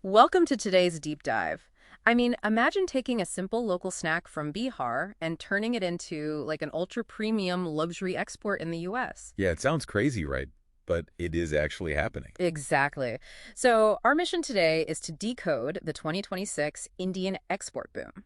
Welcome to today's deep dive. I mean, imagine taking a simple local snack from Bihar and turning it into like an ultra premium luxury export in the US. Yeah, it sounds crazy, right? But it is actually happening. Exactly. So, our mission today is to decode the 2026 Indian export boom.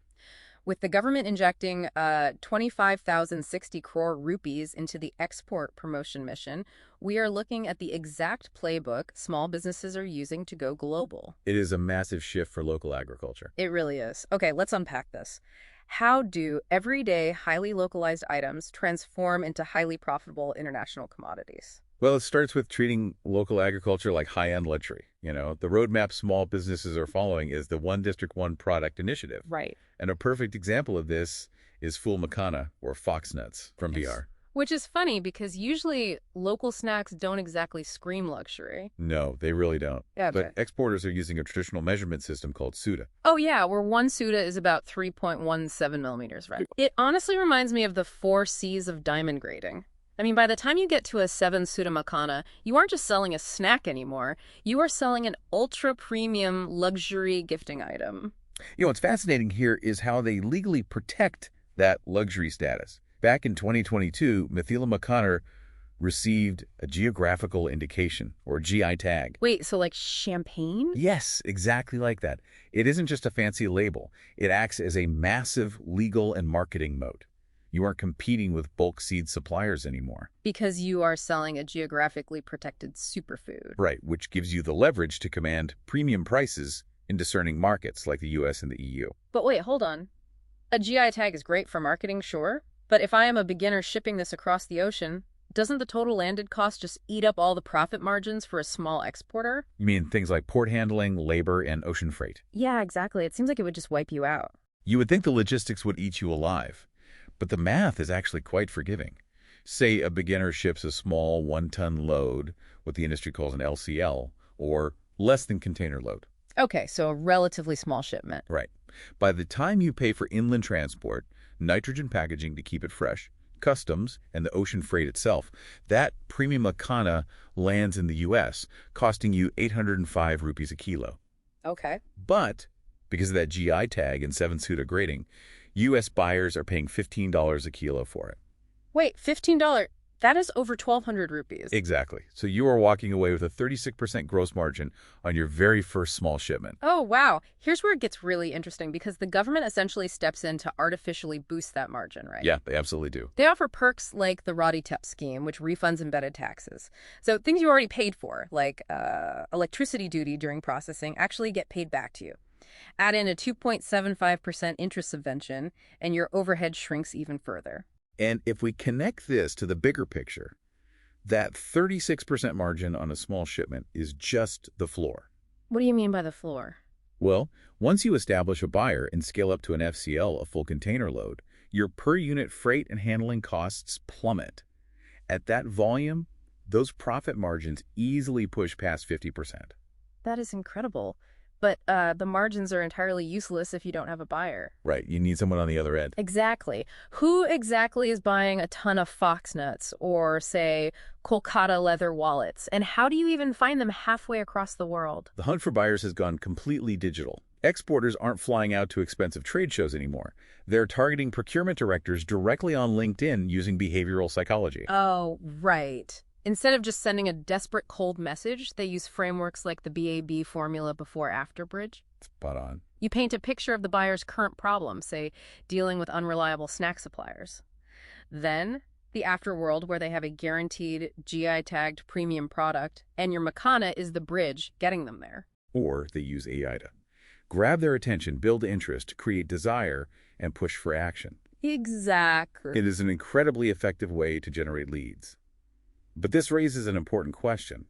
With the government injecting 25,060 crore rupees into the export promotion mission, we are looking at the exact playbook small businesses are using to go global. It is a massive shift for local agriculture. It really is. Okay, let's unpack this. How do everyday, highly localized items transform into highly profitable international commodities? Well, it starts with treating local agriculture like high-end luxury. The roadmap small businesses are following is the One District, One Product initiative. Right. And a perfect example of this is Phool Makhana, or foxnuts, from Bihar. Which is funny because usually local snacks don't exactly scream luxury. No, they really don't. Gotcha. But exporters are using a traditional measurement system called Suta. Oh, yeah, where one Suta is about 3.17 millimeters, right? It honestly reminds me of the 4 Cs of diamond grading. I mean, by the time you get to a 7 Suta Makhana, you aren't just selling a snack anymore. You are selling an ultra-premium luxury gifting item. What's fascinating here is how they legally protect that luxury status. Back in 2022, Mithila Makhana received a geographical indication, or GI tag. Wait, so like champagne? Yes, exactly like that. It isn't just a fancy label. It acts as a massive legal and marketing moat. You aren't competing with bulk seed suppliers anymore. Because you are selling a geographically protected superfood. Right, which gives you the leverage to command premium prices in discerning markets like the US and the EU. But wait, hold on. A GI tag is great for marketing, sure. But if I am a beginner shipping this across the ocean, doesn't the total landed cost just eat up all the profit margins for a small exporter? You mean things like port handling, labor, and ocean freight? Yeah, exactly. It seems like it would just wipe you out. You would think the logistics would eat you alive. But the math is actually quite forgiving. Say a beginner ships a small 1-ton load, what the industry calls an LCL, or less than container load. Okay, so a relatively small shipment. Right. By the time you pay for inland transport, nitrogen packaging to keep it fresh, customs, and the ocean freight itself, that premium Makhana lands in the U.S., costing you 805 rupees a kilo. Okay. But because of that GI tag and 7 Suta grading, U.S. buyers are paying $15 a kilo for it. Wait, $15? That is over 1,200 rupees. Exactly. So you are walking away with a 36% gross margin on your very first small shipment. Oh, wow. Here's where it gets really interesting because the government essentially steps in to artificially boost that margin, right? Yeah, they absolutely do. They offer perks like the RODI-TEP scheme, which refunds embedded taxes. So things you already paid for, like electricity duty during processing, actually get paid back to you. Add in a 2.75% interest subvention, and your overhead shrinks even further. And if we connect this to the bigger picture, that 36% margin on a small shipment is just the floor. What do you mean by the floor? Well, once you establish a buyer and scale up to an FCL, a full container load, your per unit freight and handling costs plummet. At that volume, those profit margins easily push past 50%. That is incredible. But the margins are entirely useless if you don't have a buyer. Right, you need someone on the other end. Exactly. Who exactly is buying a ton of foxnuts or, say, Kolkata leather wallets? And how do you even find them halfway across the world? The hunt for buyers has gone completely digital. Exporters aren't flying out to expensive trade shows anymore. They're targeting procurement directors directly on LinkedIn using behavioral psychology. Oh, right. Instead of just sending a desperate cold message, they use frameworks like the BAB formula before-after bridge. Spot on. You paint a picture of the buyer's current problem, say, dealing with unreliable snack suppliers. Then, the afterworld where they have a guaranteed GI-tagged premium product, and your Makhana is the bridge getting them there. Or they use AI to grab their attention, build interest, create desire, and push for action. Exactly. It is an incredibly effective way to generate leads. But this raises an important question.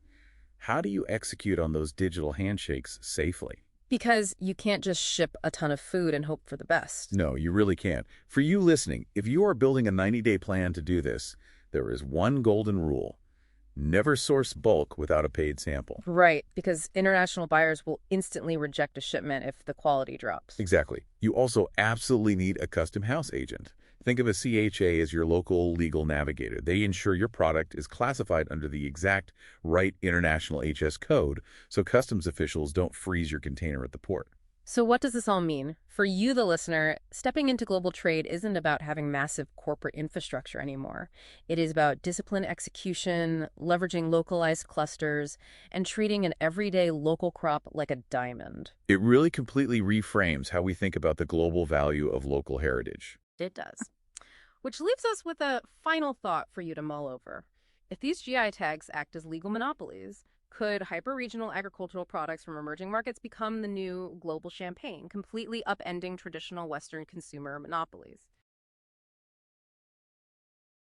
How do you execute on those digital handshakes safely? Because you can't just ship a ton of food and hope for the best. No, you really can't. For you listening, if you are building a 90-day plan to do this, there is one golden rule. Never source bulk without a paid sample. Right, because international buyers will instantly reject a shipment if the quality drops. Exactly. You also absolutely need a custom house agent. Think of a CHA as your local legal navigator. They ensure your product is classified under the exact right international HS code so customs officials don't freeze your container at the port. So what does this all mean? For you, the listener, stepping into global trade isn't about having massive corporate infrastructure anymore. It is about disciplined execution, leveraging localized clusters, and treating an everyday local crop like a diamond. It really completely reframes how we think about the global value of local heritage. It does. Which leaves us with a final thought for you to mull over. If these GI tags act as legal monopolies, could hyper-regional agricultural products from emerging markets become the new global champagne, completely upending traditional Western consumer monopolies?